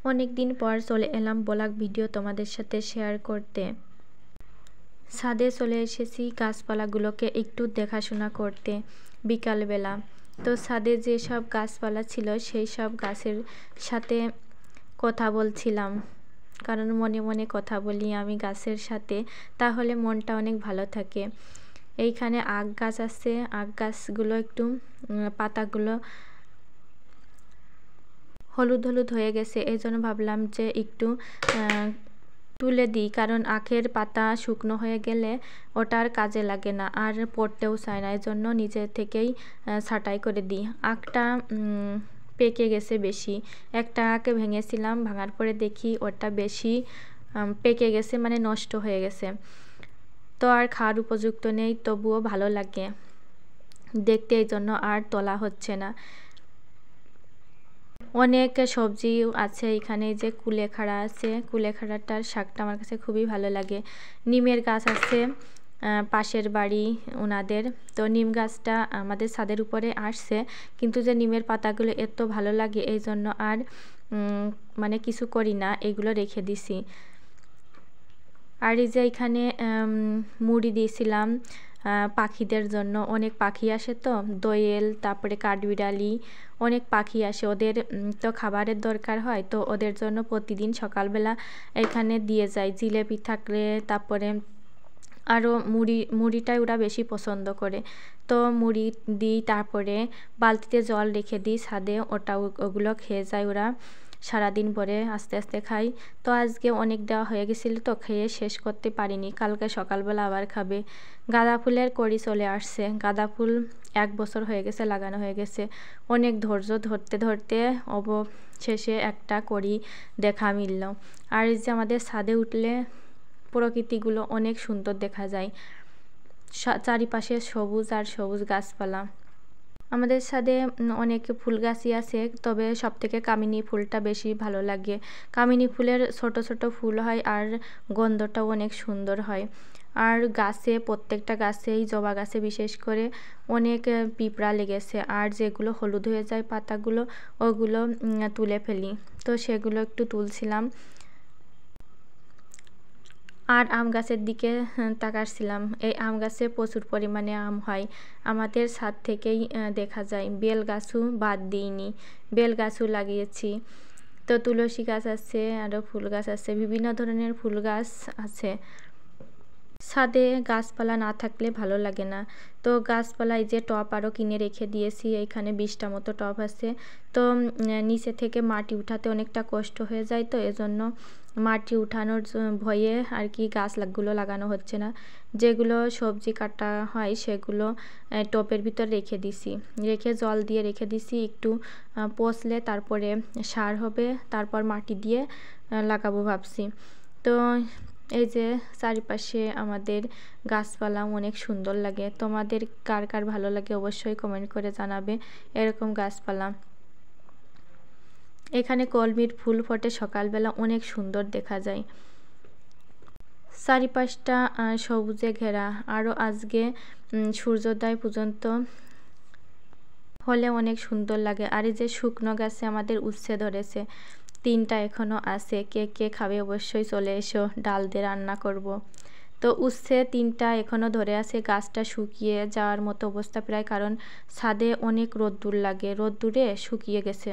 অনেক দিন পর চলে এলাম ব্লগ ভিডিও তোমাদের সাথে শেয়ার করতে। ছাদে চলে এসেছি গাছপালাগুলোকে একটু দেখাশোনা করতে বিকালবেলা। তো ছাদে যেসব গাছপালা ছিল সেই সব গাছের সাথে কথা বলছিলাম, কারণ মনে মনে কথা বলি আমি গাছের সাথে, তাহলে মনটা অনেক ভালো থাকে। এইখানে আখ গাছ আছে, আখ গাছগুলো একটু পাতাগুলো হলুদ হলুদ হয়ে গেছে, এই জন্য ভাবলাম যে একটু তুলে দিই, কারণ আখের পাতা শুকনো হয়ে গেলে ওটা আর কাজে লাগে না আর পড়তেও চায় না, এই জন্য নিজে থেকেই ছাঁটাই করে দিই। আখটা পেকে গেছে বেশি, একটা আখ ভেঙেছিলাম, ভাঙার পরে দেখি ওটা বেশি পেকে গেছে, মানে নষ্ট হয়ে গেছে। তো আর খাওয়ার উপযুক্ত নেই, তবুও ভালো লাগে দেখতে, এই জন্য আর তোলা হচ্ছে না। অনেক সবজি আছে এখানে, যে কুলেখাড়া আছে, কুলেখাড়াটার শাকটা আমার কাছে খুবই ভালো লাগে। নিমের গাছ আছে পাশের বাড়ি ওনাদের, তো নিম গাছটা আমাদের ছাদের উপরে আসছে, কিন্তু যে নিমের পাতাগুলো এত ভালো লাগে এই জন্য আর মানে কিছু করি না, এগুলো রেখে দিছি। আর এই যে এখানে মুড়ি দিয়েছিলাম পাখিদের জন্য, অনেক পাখি আসে তো, দোয়েল, তারপরে কাঠবিড়ালি, অনেক পাখি আসে, ওদের তো খাবারের দরকার হয়, তো ওদের জন্য প্রতিদিন সকালবেলা এখানে দিয়ে যায় জিলেপি থাকলে, তারপরে আরও মুড়িটাই ওরা বেশি পছন্দ করে, তো মুড়ি দিই, তারপরে বালতিতে জল রেখে দিই ছাদে, ওগুলো খেয়ে যায় ওরা সারাদিন পরে, আস্তে আস্তে খাই। তো আজকে অনেক দেওয়া হয়ে গেছিলো, তো খেয়ে শেষ করতে পারিনি, কালকে সকালবেলা আবার খাবে। গাঁদা ফুলের কড়ি চলে আসছে, গাঁদা ফুল 1 বছর হয়ে গেছে লাগানো হয়ে গেছে, অনেক ধৈর্য ধরতে ধরতে অবশেষে একটা কড়ি দেখা মিলল। আর এই যে আমাদের ছাদে উঠলে প্রকৃতিগুলো অনেক সুন্দর দেখা যায়, চারিপাশে সবুজ আর সবুজ গাছপালা। আমাদের ছাদে অনেক ফুল গাছই আছে, তবে সবথেকে কামিনী ফুলটা বেশি ভালো লাগে। কামিনী ফুলের ছোট ছোট ফুল হয় আর গন্ধটাও অনেক সুন্দর হয়। আর গাছে, প্রত্যেকটা গাছেই, জবা গাছে বিশেষ করে অনেক পিঁপড়া লেগেছে, আর যেগুলো হলুদ হয়ে যায় পাতাগুলো ওগুলো তুলে ফেলি, তো সেগুলো একটু তুলছিলাম। আর আম গাছের দিকে তাকাচ্ছিলাম, এই আম গাছে প্রচুর পরিমাণে আম হয়, আমাদের ছাদ থেকেই দেখা যায়। বেল গাছও বাদ দিইনি, বেল গাছও লাগিয়েছি। তো তুলসী গাছ আছে, আরও ফুল গাছ আছে, বিভিন্ন ধরনের ফুল গাছ আছে। ছাদে গাছপালা না থাকলে ভালো লাগে না, তো গাছপালা, এই যে টব আরও কিনে রেখে দিয়েছি, এইখানে 20টা মতো টব আছে। তো নিচে থেকে মাটি উঠাতে অনেকটা কষ্ট হয়ে যায়, তো এজন্য মাটি উঠানোর ভয়ে আর কি গাছগুলো লাগানো হচ্ছে না। যেগুলো সবজি কাটা হয় সেগুলো টবের ভিতর রেখে দিছি, রেখে জল দিয়ে রেখে দিছি, একটু পচলে তারপরে সার হবে, তারপর মাটি দিয়ে লাগাবো ভাবছি। তো এই যে চারিপাশে আমাদের গাছপালা অনেক সুন্দর লাগে, তোমাদের কার কার ভালো লাগে অবশ্যই কমেন্ট করে জানাবে এরকম গাছপালা। এখানে কলমির ফুল ফোটে সকালবেলা, অনেক সুন্দর দেখা যায়, চারিপাশটা সবুজে ঘেরা। আরও আজকে সূর্যোদয় পর্যন্ত হলে অনেক সুন্দর লাগে। আর এই যে শুকনো গাছে আমাদের উচ্ছে ধরেছে, 3টা এখনও আছে, কে কে খাবে অবশ্যই চলে এসো, ডাল দিয়ে রান্না করব। তো উচ্ছে 3টা এখনও ধরে আছে, গাছটা শুকিয়ে যাওয়ার মতো অবস্থা প্রায়, কারণ ছাদে অনেক রোদ্দুর লাগে, রোদ্দুরে শুকিয়ে গেছে।